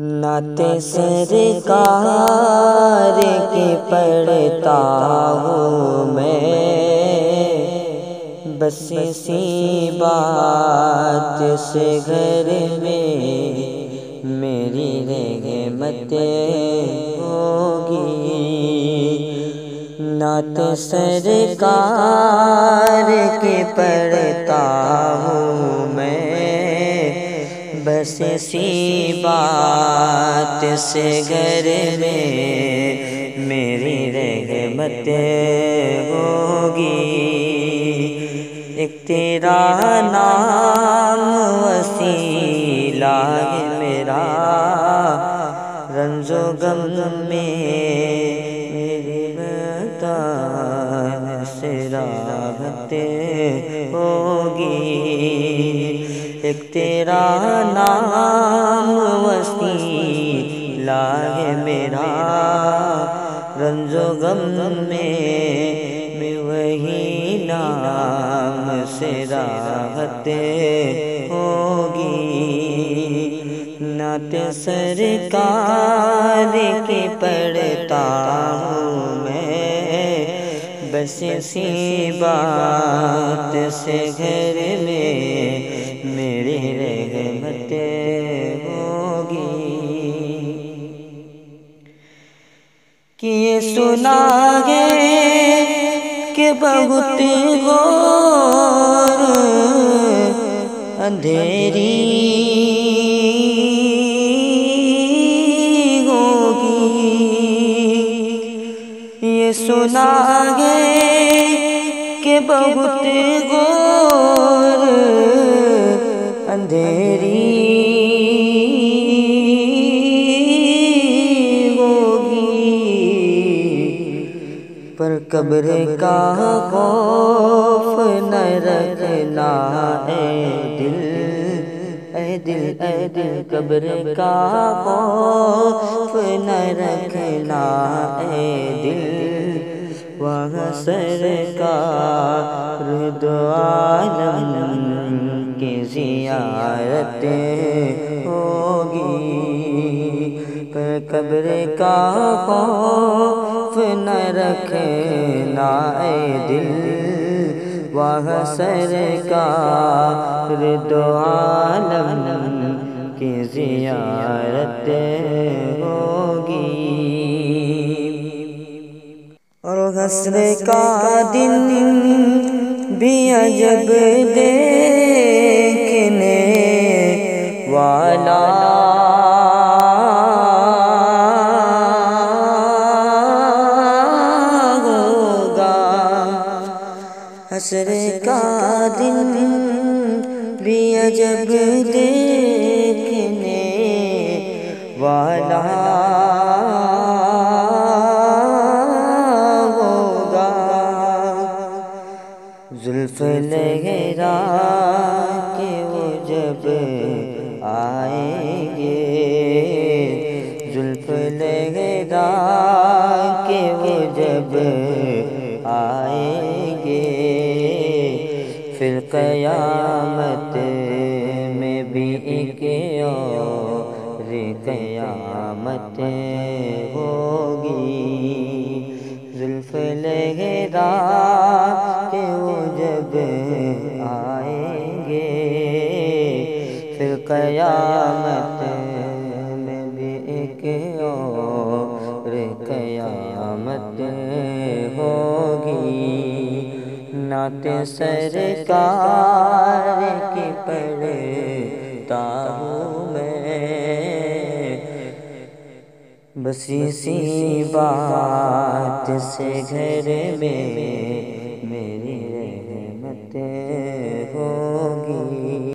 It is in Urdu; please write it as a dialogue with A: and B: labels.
A: نعت سرکار کی پڑھتا ہوں میں، بس اسی بات سے گھر میں میری رحمت ہوگی۔ نعت سرکار کی پڑھتا ہوں میں، بس اسی بات سے گھر میں میری رحمت ہوگی۔ ایک تیرا نام وسیلہ ہے میرا، رنج و غم میں میری بتان سے راحت ہوگی۔ ایک تیرا نام وسیلہ ہے میرا، رنج و غم میں وہی نام سے راحت ہوگی۔ نعت سرکار کی پڑھتا ہوں میں، بس اسی بات سے گھر میں میری رحمت ہوگی۔ کہ یہ سنا ہے کہ بہت غور اندھیری ہوگی، یہ سنا ہے کہ بہت غور اندھیری ہوگی، پر قبر کا خوف نہ رکھنا اے دل، اے دل، اے دل، قبر کا خوف نہ رکھنا اے دل، وہاں سرکار دو عالم کی زیارت ہوگی۔ پر قبر کا خوف نہ رکھنا اے دل، وہاں سرکار دو عالم کی زیارت ہوگی۔ اور حشر کا دن بھی عجب دیکھنے والا ہوگا، حشر کا دن بھی عجب دیکھنے والا زلف لہرا کے وہ جب آئیں گے، زلف لہرا کے وہ جب آئیں گے، پھر قیامت میں بھی ایک اور قیامت ہوگی۔ زلف لہرا کہ وہ جب آئیں گے، پھر قیامت میں بھی ایک اور قیامت ہوگی۔ نعت سرکار کی پڑھتا ہوں میں، بس اسی بات سے گھر میں میری رحمت ہوگی۔